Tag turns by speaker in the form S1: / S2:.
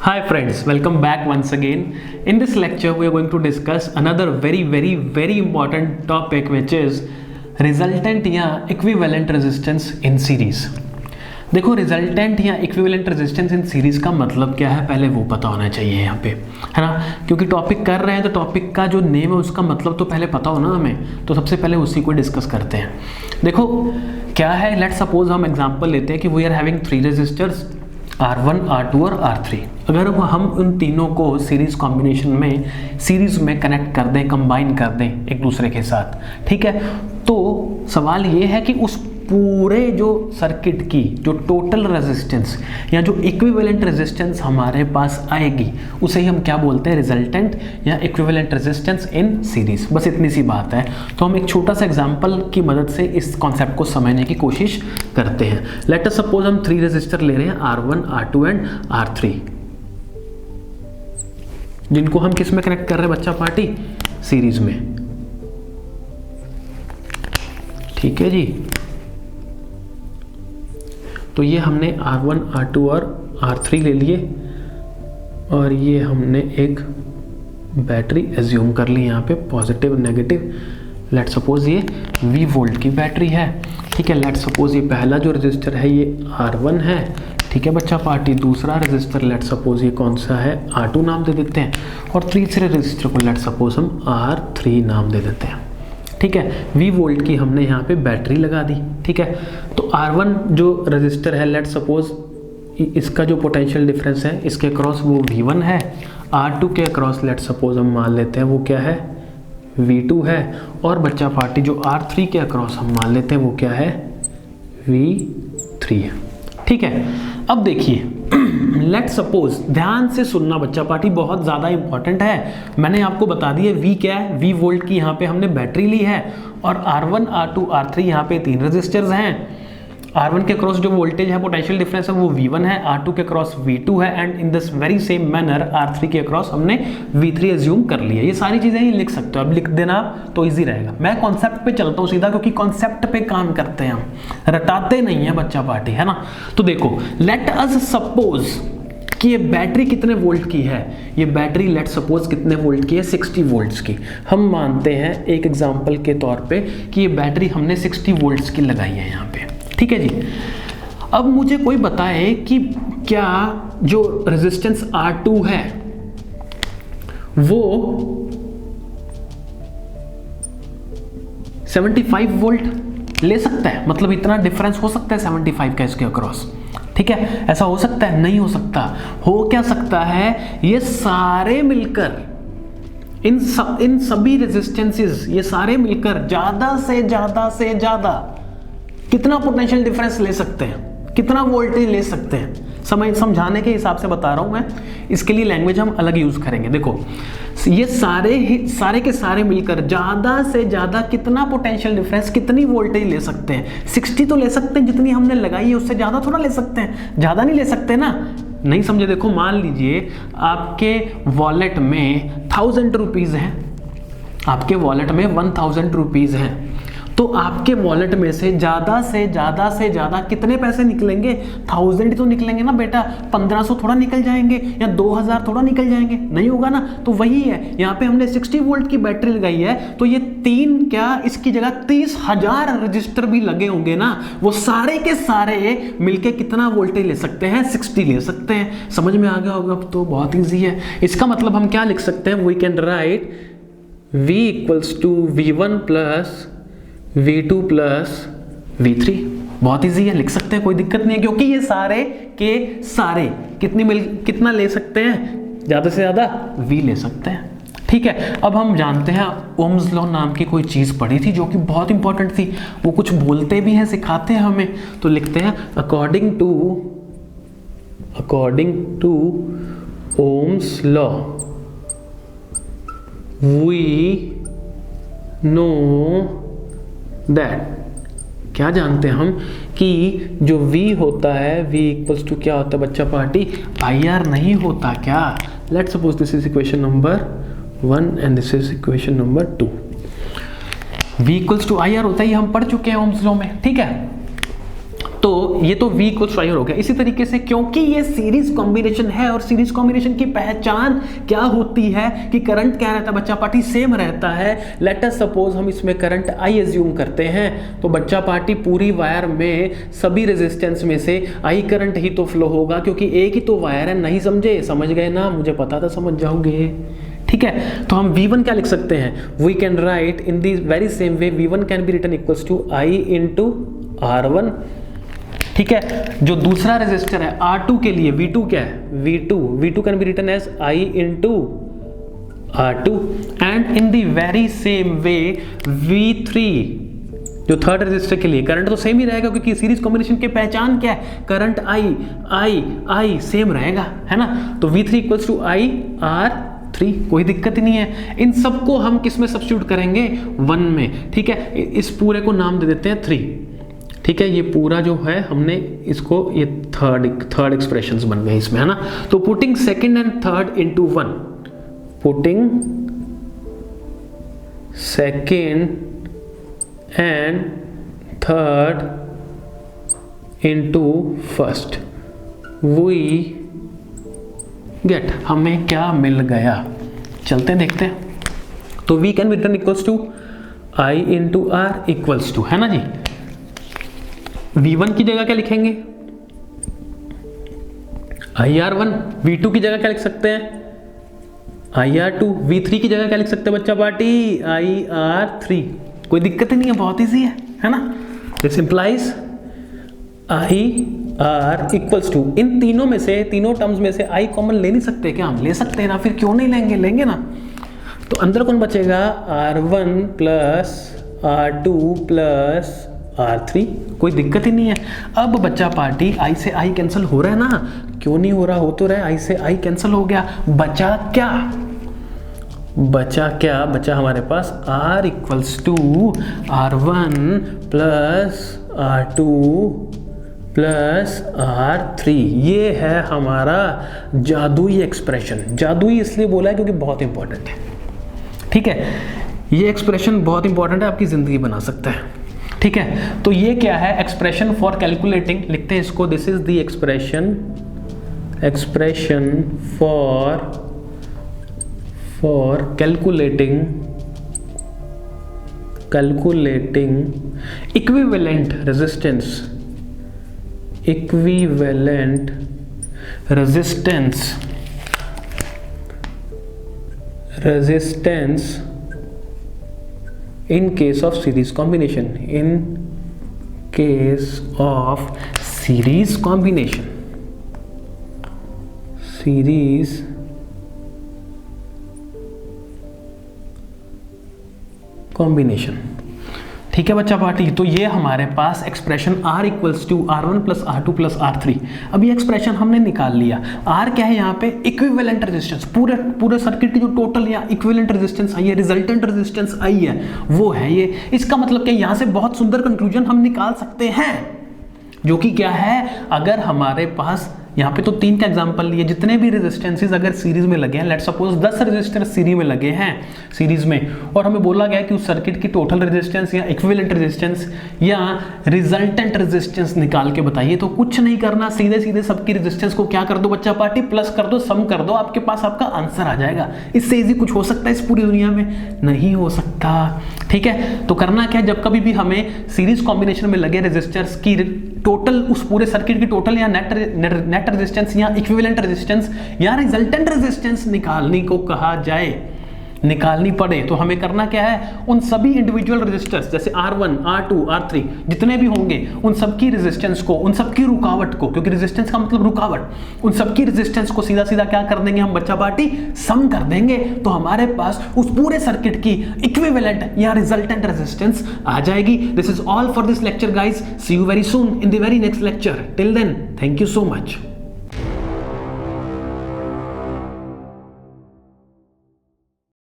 S1: Hi friends, welcome back once again. In this lecture we are going to discuss another very important topic which is resultant या equivalent resistance in series. देखो resultant या equivalent resistance in series का मतलब क्या है पहले वो पता होना चाहिए यहाँ पे, है ना। क्योंकि टॉपिक कर रहे हैं तो टॉपिक का जो नेम है उसका मतलब तो पहले पता हो ना हमें, तो सबसे पहले उसी को डिस्कस करते हैं। देखो क्या है, लेट सपोज हम एग्जांपल लेते हैं कि we are having 3 resistors R1, R2 और R3। अगर हम उन तीनों को सीरीज कॉम्बिनेशन में सीरीज में कनेक्ट कर दें, कंबाइन कर दें एक दूसरे के साथ, ठीक है, तो सवाल ये है कि उस पूरे जो सर्किट की जो टोटल रेजिस्टेंस या जो इक्विवेलेंट रेजिस्टेंस हमारे पास आएगी उसे ही हम क्या बोलते हैं, रिजल्टेंट या इक्विवेलेंट रेजिस्टेंस इन सीरीज। बस इतनी सी बात है। तो हम एक छोटा सा एग्जांपल की मदद से इस कॉन्सेप्ट को समझने की कोशिश करते हैं। लेट अस सपोज हम 3 रेजिस्टर ले रहे हैं R1, R2 एंड R3, जिनको हम किस में कनेक्ट कर रहे हैं बच्चा पार्टी, सीरीज में, ठीक है जी। तो ये हमने R1, R2 और R3 ले लिए और ये हमने एक बैटरी एज्यूम कर ली यहाँ पे, पॉजिटिव नेगेटिव। लेट सपोज ये V वोल्ट की बैटरी है, ठीक है। लेट सपोज ये पहला जो रजिस्टर है ये R1 है, ठीक है बच्चा पार्टी। दूसरा रजिस्टर लेट सपोज ये कौन सा है, R2 नाम दे देते हैं, और तीसरे रजिस्टर को लेट सपोज हम R3 नाम दे देते हैं, ठीक है। V वोल्ट की हमने यहाँ पे बैटरी लगा दी, ठीक है। तो R1 जो रजिस्टर है लेट सपोज इसका जो पोटेंशियल डिफरेंस है इसके अक्रॉस वो V1 है, R2 के अक्रॉस लेट सपोज हम मान लेते हैं वो क्या है, V2 है, और बच्चा पार्टी जो R3 के अक्रॉस हम मान लेते हैं वो क्या है, V3 है, ठीक है। अब देखिए लेट सपोज, ध्यान से सुनना बच्चा पार्टी, बहुत ज़्यादा इंपॉर्टेंट है। मैंने आपको बता दिया V क्या है, V वोल्ट की यहाँ पे हमने बैटरी ली है, और R1, R2, R3 यहाँ पे 3 रजिस्टर्स हैं। R1 के क्रॉस जो वोल्टेज है पोटेंशियल डिफरेंस है वो V1 है, R2 के क्रॉस V2 है, and in this very same manner R3 के क्रॉस हमने V3 एज्यूम कर लिया। ये सारी चीज़ें ही लिख सकते हो, अब लिख देना तो इजी रहेगा। मैं कॉन्सेप्ट पे चलता हूँ सीधा, क्योंकि कॉन्सेप्ट पे काम करते हैं हम, रटाते नहीं है बच्चा पार्टी, है ना। तो देखो लेट अस सपोज कि ये बैटरी कितने वोल्ट की है, ये बैटरी लेट सपोज कितने वोल्ट की है, 60 वोल्ट्स की। हम मानते हैं एक एग्जांपल के तौर पे कि ये बैटरी हमने 60 वोल्ट्स की लगाई है यहाँ पे, ठीक है जी। अब मुझे कोई बताए कि क्या जो रेजिस्टेंस R2 है वो 75 वोल्ट ले सकता है, मतलब इतना डिफरेंस हो सकता है 75 का इसके अक्रॉस, ठीक है। ऐसा हो सकता है? नहीं हो सकता। हो क्या सकता है, ये सारे मिलकर इन सभी रेजिस्टेंसेस ये सारे मिलकर ज्यादा से ज्यादा कितना पोटेंशियल डिफरेंस ले सकते हैं, कितना वोल्टेज ले सकते हैं, समझाने के हिसाब से बता रहा हूं मैं। इसके लिए लैंग्वेज हम अलग यूज करेंगे। देखो ये सारे के सारे मिलकर ज्यादा से ज्यादा कितना पोटेंशियल डिफरेंस, कितनी वोल्टेज ले सकते हैं। 60 तो ले सकते हैं जितनी हमने लगाई है, उससे ज्यादा थोड़ा ले सकते हैं, ज्यादा नहीं ले सकते ना। नहीं समझे? देखो मान लीजिए आपके वॉलेट में 1000 रुपीज है, आपके वॉलेट में 1000 रुपीज है, तो आपके वॉलेट में से ज्यादा कितने पैसे निकलेंगे, 1000 तो निकलेंगे ना बेटा, 1500 थोड़ा निकल जाएंगे या 2000 थोड़ा निकल जाएंगे, नहीं होगा ना। तो वही है, यहाँ पे हमने 60 वोल्ट की बैटरी लगाई है, तो ये 3 क्या, इसकी जगह 30,000 रजिस्टर भी लगे होंगे ना, वो सारे के सारे मिलके कितना वोल्टेज ले सकते हैं, 60 ले सकते हैं। समझ में आ गया होगा? अब तो बहुत ईजी है। इसका मतलब हम क्या लिख सकते हैं, we can write V equals to V1 plus V2 plus V3। बहुत इजी है, लिख सकते हैं, कोई दिक्कत नहीं है, क्योंकि ये सारे के सारे कितना ले सकते हैं, ज्यादा से ज्यादा V ले सकते हैं, ठीक है। अब हम जानते हैं ओम्स लॉ नाम की कोई चीज पढ़ी थी जो कि बहुत इंपॉर्टेंट थी, वो कुछ बोलते भी हैं, सिखाते हैं हमें। तो लिखते हैं according to Ohm's law we know that, क्या जानते हैं हम कि जो V होता है, V इक्वल्स टू क्या होता है बच्चा पार्टी, IR नहीं होता क्या। Let suppose this is equation number 1 and this is equation number 2। V equals to IR होता है, ये हम पढ़ चुके हैं ओम्स लॉ में, ठीक है। तो ये तो V इक्वल्स टू I हो गया। इसी तरीके से क्योंकि ये सीरीज कॉम्बिनेशन है और सीरीज कॉम्बिनेशन की पहचान क्या होती है कि करंट क्या रहता है बच्चा पार्टी, सेम रहता है। लेट अस सपोज हम इसमें करंट I एज्यूम करते हैं, तो बच्चा पार्टी पूरी वायर में सभी रेजिस्टेंस में से I करंट ही तो फ्लो होगा, क्योंकि एक ही तो वायर है। नहीं समझे? समझ गए ना? मुझे पता था समझ जाओगे। ठीक है, तो हम V1 क्या लिख सकते हैं? We can write in the very same way, V1 can be written equals to I into R1। ठीक है, जो दूसरा रेजिस्टर है R2 के लिए V2 क्या है? V2 can be written as I into R2। And in the very same way V3 जो थर्ड रेजिस्टर के लिए, करंट तो सेम ही रहेगा क्योंकि सीरीज कॉम्बिनेशन की पहचान क्या है? करंट I सेम रहेगा, है ना? तो V3 equals to I R3, कोई दिक्कत ही नहीं है। इन सबको हम किस में सब्स्टिट्यूट करेंगे? 1 में। ठीक है, इस पूरे को नाम दे देते हैं 3। ठीक है, ये पूरा जो है हमने इसको, ये थर्ड एक्सप्रेशंस बन गए इसमें, है ना? तो putting second and third into 1, putting second and third into first, we get, हमें क्या मिल गया? चलते हैं देखते हैं। तो V can be written equals to I into R equals to, है ना जी? V1 की जगह क्या लिखेंगे? IR1। V2 की जगह क्या लिख सकते हैं? IR2। V3 की जगह क्या लिख सकते हैं बच्चा पार्टी? IR3। कोई दिक्कत ही नहीं है, बहुत ईजी है ना? This implies IR equals to, इन तीनों में से, तीनों टर्म्स में से I कॉमन ले नहीं सकते क्या? हम ले सकते हैं ना, फिर क्यों नहीं लेंगे? लेंगे ना। तो अंदर कौन बचेगा? R1 plus R2 plus R3, कोई दिक्कत ही नहीं है। अब बच्चा पार्टी I से I कैंसिल हो रहा है ना? क्यों नहीं हो रहा? हो तो रहा है, I से I कैंसिल हो गया। बचा क्या? बचा हमारे पास R equals to R1 plus R2 plus R3। ये है हमारा जादुई एक्सप्रेशन। जादुई इसलिए बोला है क्योंकि बहुत इंपॉर्टेंट है। ठीक है, ये एक्सप्रेशन बहुत इंपॉर्टेंट है, आपकी जिंदगी बना सकता है। ठीक है, तो ये क्या है? एक्सप्रेशन फॉर कैलकुलेटिंग, लिखते हैं इसको, this is the expression for calculating equivalent resistance in case of series combination, ठीक है बच्चा पार्टी। तो ये हमारे पास expression R equals to R1 plus R2 plus R3। अब ये एक्सप्रेशन हमने निकाल लिया। R क्या है यहाँ पे? इक्विवेलेंट रेजिस्टेंस, पूरे सर्किट की जो टोटल या इक्विवेलेंट रेजिस्टेंस आई है, रिजल्टेंट रेजिस्टेंस आई है, वो है ये। इसका मतलब कि यहाँ से बहुत सुंदर कंक्लूजन हम निकाल सकते हैं, जो कि क्या है? अगर हमारे पास यहाँ पे तो 3 का एग्जांपल लिए, जितने भी रेजिस्टेंसेस अगर सीरीज में लगे हैं, लेट्स सपोज 10 रेजिस्टर सीरीज में लगे हैं सीरीज में, और हमें बोला गया कि उस सर्किट की टोटल रेजिस्टेंस या इक्विवेलेंट रेजिस्टेंस या रिजल्टेंट रेजिस्टेंस निकाल के बताइए। तो कुछ नहीं करना, सीधे सीधे सबकी रेजिस्टेंस को क्या कर दो बच्चा पार्टी? प्लस कर दो, सम कर दो, आपके पास आपका आंसर आ जाएगा। इससे इजी कुछ हो सकता है इस पूरी दुनिया में? नहीं हो सकता। ठीक है, तो करना क्या है? जब कभी भी हमें सीरीज कॉम्बिनेशन में लगे रेजिस्टर्स की टोटल, उस पूरे सर्किट की टोटल या नेट रेजिस्टेंस या इक्विवेलेंट रेजिस्टेंस या रिजल्टेंट रेजिस्टेंस निकालने को कहा जाए, निकालनी पड़े, तो हमें करना क्या है? उन सभी इंडिविजुअल रेजिस्टर्स जैसे R1, R2, R3 जितने भी होंगे, उन सबकी रेजिस्टेंस को, उन सबकी रुकावट को, क्योंकि रेजिस्टेंस का मतलब रुकावट, उन सबकी रेजिस्टेंस को सीधा सीधा क्या कर देंगे हम बच्चा पार्टी? सम कर देंगे। तो हमारे पास उस पूरे सर्किट की इक्विवेलेंट या रिजल्टेंट रेजिस्टेंस आ जाएगी। This is all for this lecture guys. See you very soon in the very next lecture. Till then, thank you so much.